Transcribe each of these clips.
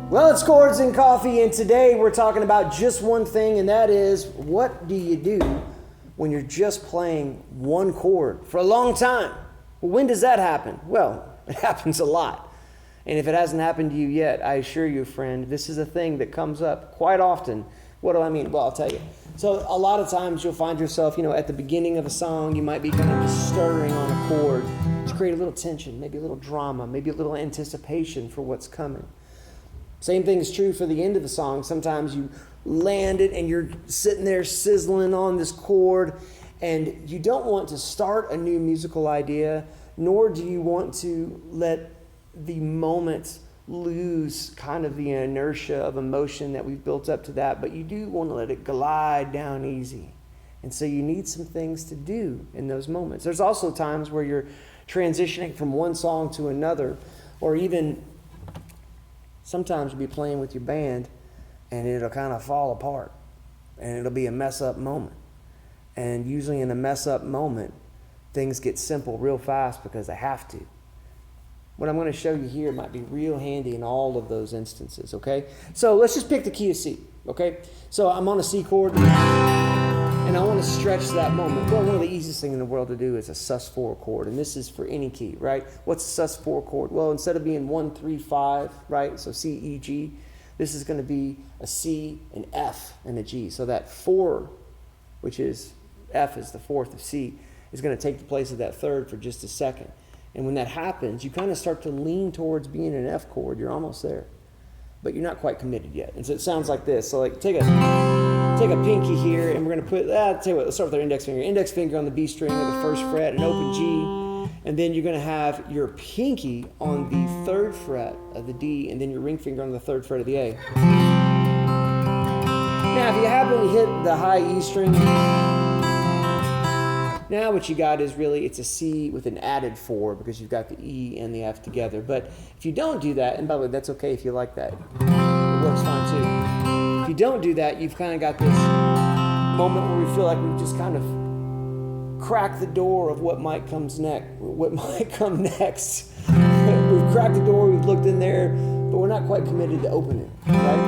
Well, it's Chords and Coffee, and today we're talking about just one thing, and that is, what do you do when you're just playing one chord for a long time? Well, when does that happen? Well, it happens a lot. And if it hasn't happened to you yet, I assure you, friend, this is a thing that comes up quite often. What do I mean? Well, I'll tell you. So a lot of times you'll find yourself, at the beginning of a song, you might be kind of just stirring on a chord to create a little tension, maybe a little drama, maybe a little anticipation for what's coming. Same thing is true for the end of the song. Sometimes you land it and you're sitting there sizzling on this chord, and you don't want to start a new musical idea, nor do you want to let the moment lose kind of the inertia of emotion that we've built up to that, but you do want to let it glide down easy. And so you need some things to do in those moments. There's also times where you're transitioning from one song to another, or even sometimes you'll be playing with your band and it'll kind of fall apart and it'll be a mess up moment. And usually in a mess up moment, things get simple real fast because they have to. What I'm going to show you here might be real handy in all of those instances, okay? So let's just pick the key of C, okay? So I'm on a C chord and I want to stretch that moment. Well, one of the easiest things in the world to do is a sus4 chord, and this is for any key, right? What's a sus4 chord? Well, instead of being 1, 3, 5, right? So C, E, G, this is going to be a C, an F, and a G. So that 4, which is F is the fourth of C, is going to take the place of that third for just a second. And when that happens, you kind of start to lean towards being an F chord. You're almost there, but you're not quite committed yet. And so it sounds like this. So like take a pinky here, and we're going to put, tell you what, let's start with our index finger. Index finger on the B string of the first fret, an open G, and then you're going to have your pinky on the third fret of the D, and then your ring finger on the third fret of the A. Now, if you happen to hit the high E string, now what you got is really, it's a C with an added 4 because you've got the E and the F together. But if you don't do that, and by the way, that's okay if you like that. It works fine too. If you don't do that, you've kind of got this moment where we feel like we've just kind of cracked the door of what might come next. We've cracked the door, we've looked in there, but we're not quite committed to open it, right?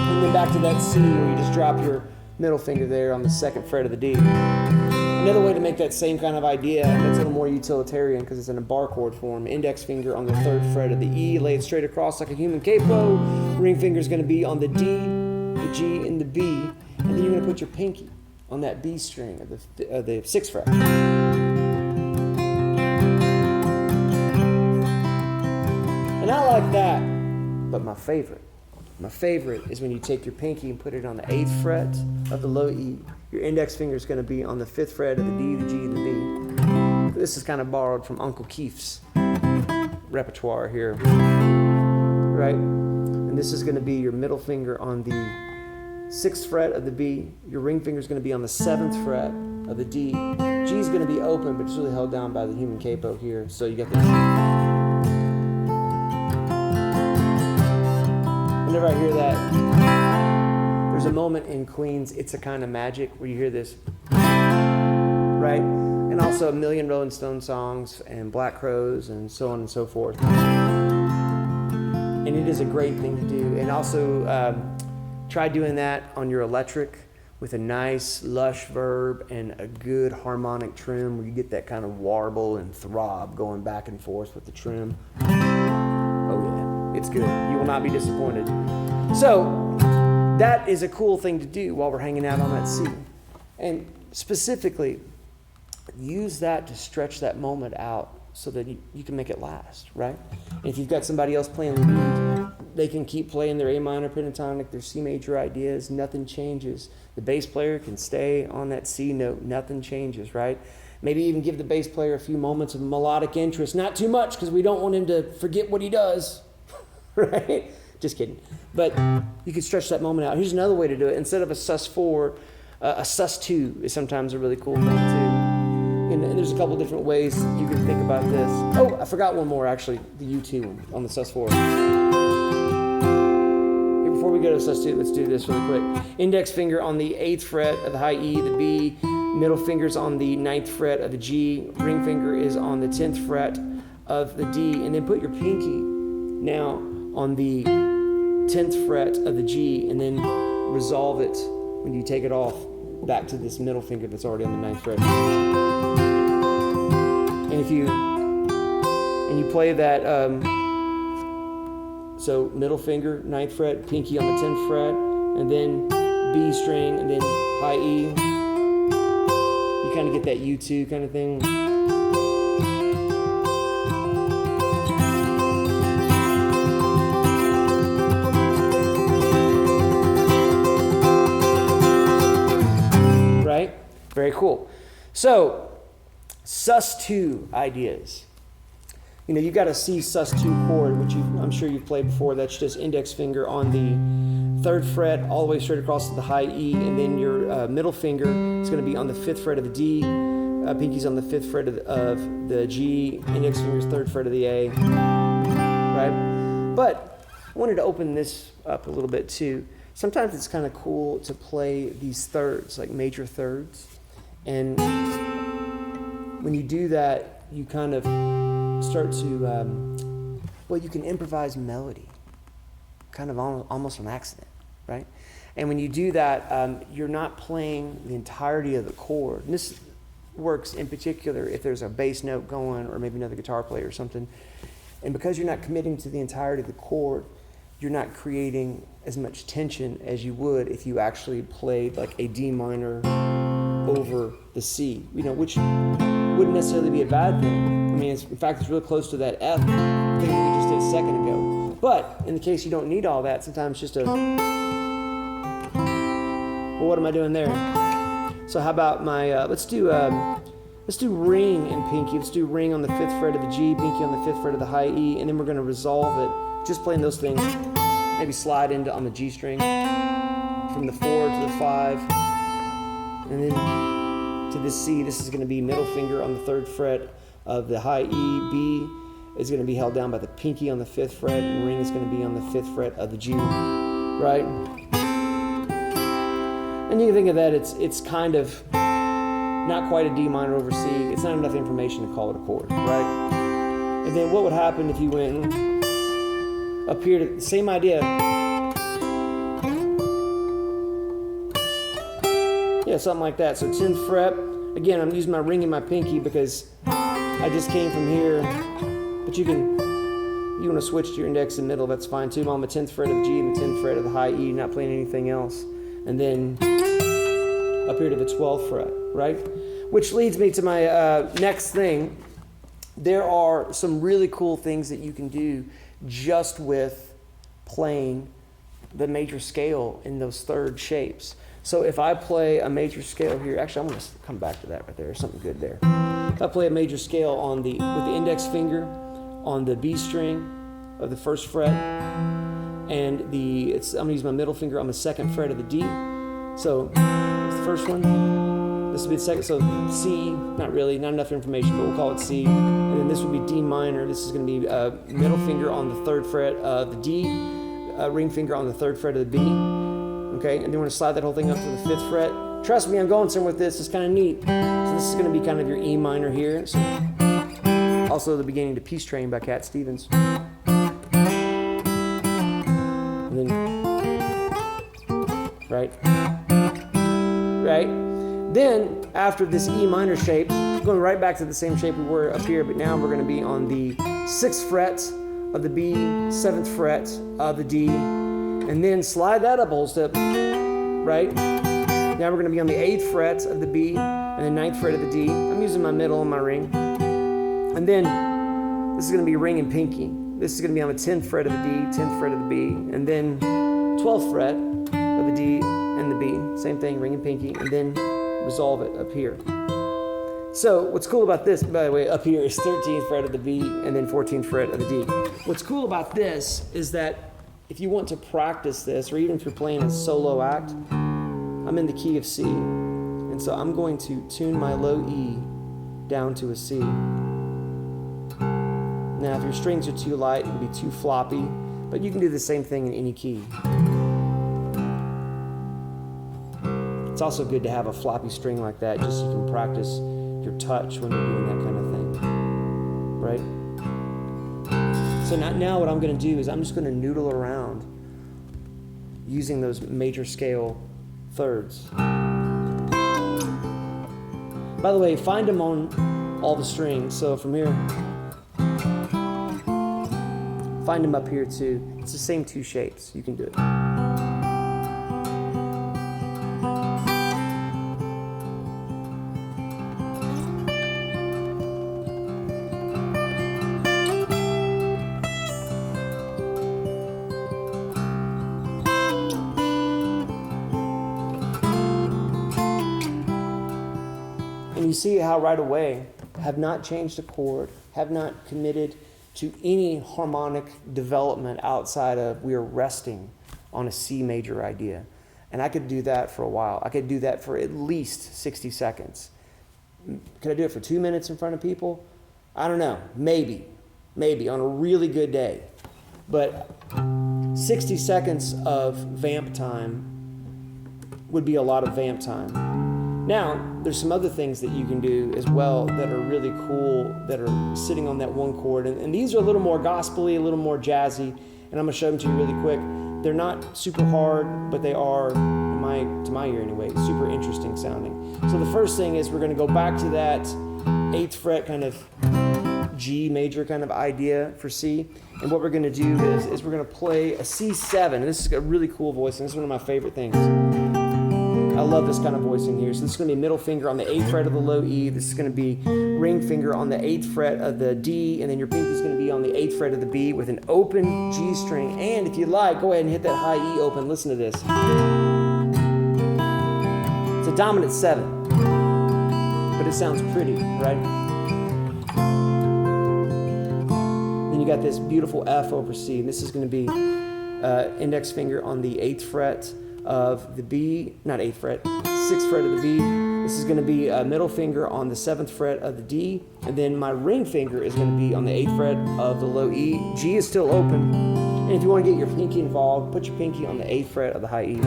And then back to that C where you just drop your middle finger there on the second fret of the D. Another way to make that same kind of idea, that's a little more utilitarian because it's in a bar chord form. Index finger on the third fret of the E, lay it straight across like a human capo. Ring finger is going to be on the D, the G, and the B. And then you're going to put your pinky on that B string of the sixth fret. And I like that, but my favorite is when you take your pinky and put it on the 8th fret of the low E. Your index finger is going to be on the 5th fret of the D, the G, and the B. This is kind of borrowed from Uncle Keith's repertoire here, right? And this is going to be your middle finger on the 6th fret of the B. Your ring finger is going to be on the 7th fret of the D. G is going to be open, but it's really held down by the human capo here. So you get this. Whenever I hear that, there's a moment in Queen's It's a Kind of Magic where you hear this, right? And also a million Rolling Stone songs and Black Crowes and so on and so forth. And it is a great thing to do. And also try doing that on your electric with a nice lush verb and a good harmonic trim where you get that kind of warble and throb going back and forth with the trim. Oh yeah. It's good. You will not be disappointed. So that is a cool thing to do while we're hanging out on that C. And specifically, use that to stretch that moment out so that you can make it last, right? And if you've got somebody else playing lead, they can keep playing their A minor pentatonic, their C major ideas, nothing changes. The bass player can stay on that C note, nothing changes, right? Maybe even give the bass player a few moments of melodic interest, not too much because we don't want him to forget what he does. Right? Just kidding. But you can stretch that moment out. Here's another way to do it. Instead of a sus4, a sus2 is sometimes a really cool thing too. And there's a couple different ways you can think about this. Oh, I forgot one more actually, the U2 one on the sus4. Before we go to sus2, let's do this really quick. Index finger on the 8th fret of the high E, the B. Middle finger's on the 9th fret of the G. Ring finger is on the 10th fret of the D. And then put your pinky now on the 10th fret of the G, and then resolve it when you take it off back to this middle finger that's already on the 9th fret. And if you play that, so middle finger, 9th fret, pinky on the 10th fret, and then B string, and then high E. You kind of get that U2 kind of thing. Right? Very cool. So, sus2 ideas. You know, you've got a C sus2 chord, which I'm sure you've played before. That's just index finger on the 3rd fret all the way straight across to the high E, and then your middle finger is going to be on the 5th fret of the D, pinky's on the 5th fret of the G, index finger's 3rd fret of the A, right? But I wanted to open this up a little bit too. Sometimes it's kind of cool to play these thirds, like major thirds, and when you do that, you kind of start to, well, you can improvise melody, kind of almost on accident, right? And when you do that, you're not playing the entirety of the chord. And this works in particular if there's a bass note going, or maybe another guitar player or something. And because you're not committing to the entirety of the chord, you're not creating as much tension as you would if you actually played like a D minor over the C, you know, which wouldn't necessarily be a bad thing. I mean, in fact, it's really close to that F thing that we just did a second ago. But in the case you don't need all that, sometimes just a, well, what am I doing there? So how about my, let's do ring and pinky. Let's do ring on the 5th fret of the G, pinky on the 5th fret of the high E, and then we're going to resolve it, just playing those things. Maybe slide into on the G string from the 4 to the 5, and then to the C. This is going to be middle finger on the 3rd fret of the high E. B is going to be held down by the pinky on the 5th fret, and ring is going to be on the 5th fret of the G, right? And you can think of that, it's kind of not quite a D minor over C. It's not enough information to call it a chord, right? And then what would happen if you went up here to the same idea? Yeah, something like that. So 10th fret. Again, I'm using my ring and my pinky because I just came from here. But you want to switch to your index and middle, that's fine too. I'm on the 10th fret of the G and the 10th fret of the high E, not playing anything else. And then up here to the 12th fret, right? Which leads me to my next thing. There are some really cool things that you can do just with playing the major scale in those third shapes. So if I play a major scale here, actually I'm going to come back to that right there. There's something good there. If I play a major scale with the index finger on the B string of the 1st fret, and I'm going to use my middle finger on the 2nd fret of the D. So it's the first one. This would be the second. So C, not really, not enough information, but we'll call it C. And then this would be D minor. This is going to be middle finger on the 3rd fret of the D, ring finger on the 3rd fret of the B. Okay, and then we're going to slide that whole thing up to the 5th fret. Trust me, I'm going somewhere with this. It's kind of neat. So this is going to be kind of your E minor here. So also the beginning to Peace Train by Cat Stevens. And then, right? Then, after this E minor shape, going right back to the same shape we were up here, but now we're going to be on the 6th fret of the B, 7th fret of the D, and then slide that up a whole step, right? Now we're going to be on the 8th fret of the B, and the 9th fret of the D. I'm using my middle and my ring. And then, this is going to be ring and pinky. This is going to be on the 10th fret of the D, 10th fret of the B, and then 12th fret of the D and the B. Same thing, ring and pinky, and then resolve it up here. So what's cool about this, by the way, up here is 13th fret of the B and then 14th fret of the D. What's cool about this is that if you want to practice this, or even if you're playing a solo act, I'm in the key of C. And so I'm going to tune my low E down to a C. Now if your strings are too light, it'll be too floppy, but you can do the same thing in any key. It's also good to have a floppy string like that, just so you can practice your touch when you're doing that kind of thing, right? So now what I'm going to do is I'm just going to noodle around using those major scale thirds. By the way, find them on all the strings. So from here, find them up here too. It's the same two shapes. You can do it. And you see how right away, have not changed a chord, have not committed to any harmonic development outside of we are resting on a C major idea. And I could do that for a while. I could do that for at least 60 seconds. Could I do it for 2 minutes in front of people? I don't know. Maybe on a really good day. But 60 seconds of vamp time would be a lot of vamp time. Now, there's some other things that you can do as well that are really cool, that are sitting on that one chord. And these are a little more gospel-y, a little more jazzy. And I'm going to show them to you really quick. They're not super hard, but they are, to my ear anyway, super interesting sounding. So the first thing is we're going to go back to that 8th fret kind of G major kind of idea for C. And what we're going to do is we're going to play a C7. And this is a really cool voicing. This is one of my favorite things. I love this kind of voicing here. So this is going to be middle finger on the 8th fret of the low E. This is going to be ring finger on the 8th fret of the D. And then your pinky is going to be on the 8th fret of the B with an open G string. And if you like, go ahead and hit that high E open. Listen to this. It's a dominant 7. But it sounds pretty, right? Then you got this beautiful F over C. And this is going to be index finger on the 8th fret of the B, not 8th fret, 6th fret of the B. This is going to be a middle finger on the 7th fret of the D, and then my ring finger is going to be on the 8th fret of the low E. G is still open, and if you want to get your pinky involved, put your pinky on the 8th fret of the high E.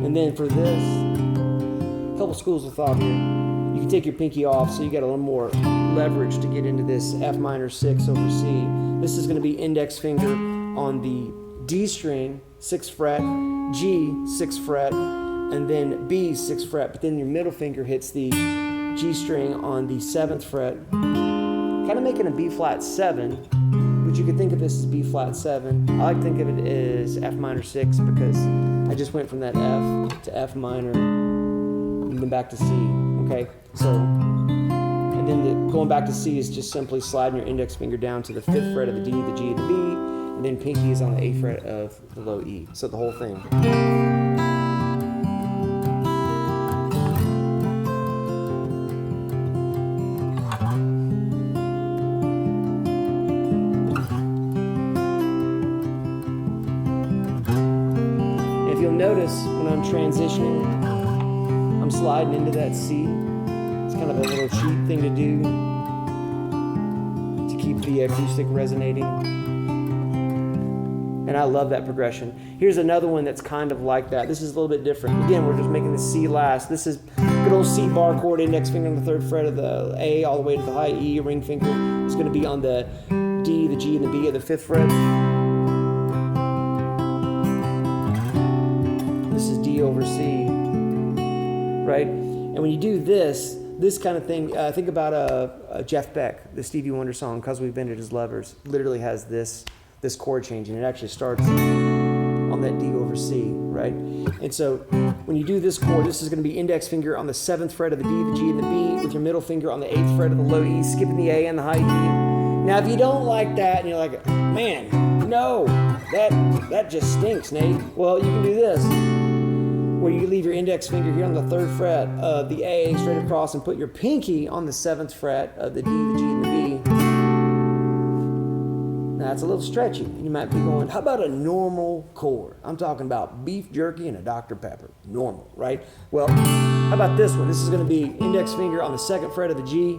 And then for this, a couple schools of thought here. You can take your pinky off, so you got a little more leverage to get into this F minor 6 over C. This is going to be index finger on the D string, 6th fret, G, 6th fret, and then B, 6th fret. But then your middle finger hits the G string on the 7th fret, kind of making a B flat 7. But you could think of this as B flat 7. I like to think of it as F minor 6 because I just went from that F to F minor and then back to C. Okay, so, and then going back to C is just simply sliding your index finger down to the 5th fret of the D, the G, the B. And then pinky is on the 8th fret of the low E. So the whole thing. If you'll notice, when I'm transitioning, I'm sliding into that C. It's kind of a little cheap thing to do to keep the acoustic resonating. And I love that progression. Here's another one that's kind of like that. This is a little bit different. Again, we're just making the C last. This is good old C bar chord, index finger on the 3rd fret of the A all the way to the high E, ring finger. It's going to be on the D, the G, and the B at the 5th fret. This is D over C, right? And when you do this kind of thing, think about Jeff Beck, the Stevie Wonder song, "'Cause We've Been As Lovers," literally has this chord change, and it actually starts on that D over C, right? And so when you do this chord, this is going to be index finger on the 7th fret of the D, the G, and the B, with your middle finger on the 8th fret of the low E, skipping the A and the high E. Now, if you don't like that, and you're like, man, no, that just stinks, Nate. Well, you can do this, where you leave your index finger here on the 3rd fret of the A straight across and put your pinky on the 7th fret of the D, the G, and the B. Now, it's a little stretchy. You might be going, how about a normal chord? I'm talking about beef jerky and a Dr. Pepper. Normal, right? Well, how about this one? This is going to be index finger on the 2nd fret of the G,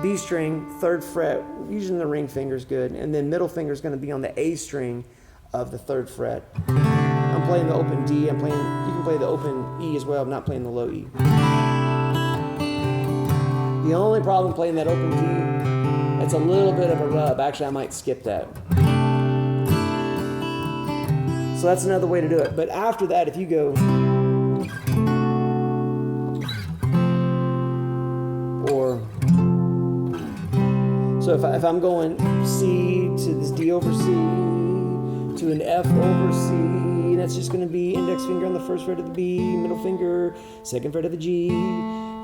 B string, 3rd fret, using the ring finger is good, and then middle finger is going to be on the A string of the 3rd fret. I'm playing the open D. You can play the open E as well. I'm not playing the low E. The only problem playing that open D It's a little bit of a rub. Actually, I might skip that. So that's another way to do it. But after that, if you go, or, so if I'm going C to this D over C, to an F over C, that's just going to be index finger on the first fret of the B, middle finger, second fret of the G,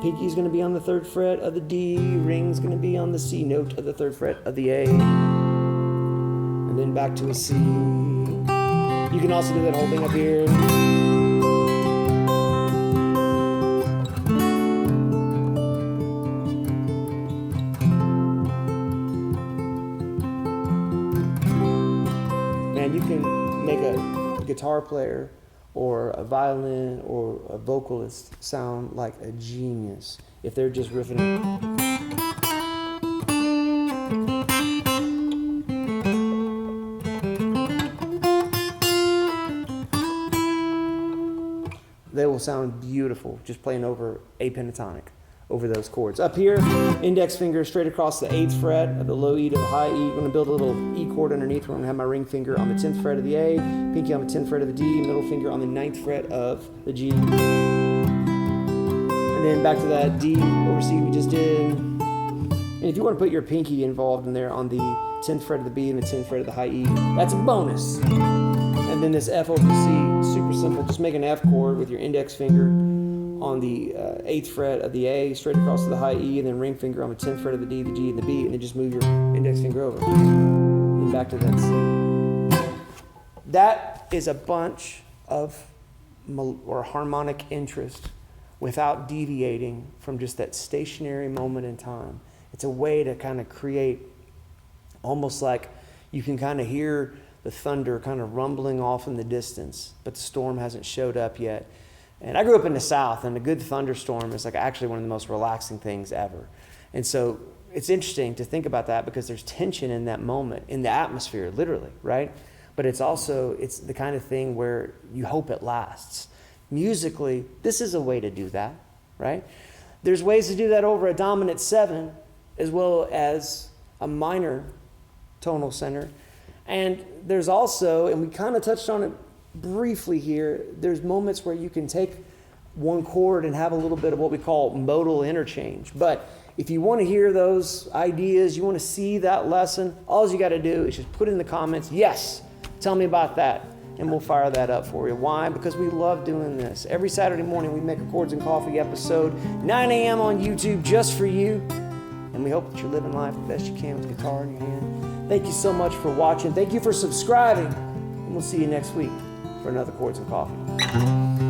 pinky is going to be on the third fret of the D, ring's going to be on the C note of the third fret of the A, and then back to a C. You can also do that whole thing up here. Man, you can make a guitar player or a violin or a vocalist sound like a genius if they're just riffing. They will sound beautiful just playing over a pentatonic over those chords. Up here, index finger straight across the 8th fret of the low E to the high E. I'm going to build a little E chord underneath. We're going to have my ring finger on the 10th fret of the A, pinky on the 10th fret of the D, middle finger on the 9th fret of the G. And then back to that D over C we just did. And if you want to put your pinky involved in there on the 10th fret of the B and the 10th fret of the high E, that's a bonus. And then this F over C, super simple. Just make an F chord with your index finger on the 8th fret of the A, straight across to the high E, and then ring finger on the 10th fret of the D, the G, and the B, and then just move your index finger over. And back to that C. That is a bunch of harmonic interest without deviating from just that stationary moment in time. It's a way to kind of create almost like you can kind of hear the thunder kind of rumbling off in the distance, but the storm hasn't showed up yet. And I grew up in the South, and a good thunderstorm is like actually one of the most relaxing things ever. And so it's interesting to think about that because there's tension in that moment, in the atmosphere, literally, right? But it's the kind of thing where you hope it lasts. Musically, this is a way to do that, right? There's ways to do that over a dominant 7 as well as a minor tonal center. And there's also, and we kind of touched on it briefly here, there's moments where you can take one chord and have a little bit of what we call modal interchange. But if you want to hear those ideas, you want to see that lesson, all you got to do is just put in the comments, yes, tell me about that, and we'll fire that up for you. Why? Because we love doing this. Every Saturday morning we make a Chords and Coffee episode, 9 a.m. on YouTube just for you. And we hope that you're living life the best you can with guitar in your hand. Thank you so much for watching. Thank you for subscribing. And we'll see you next week for another Chords and Coffee.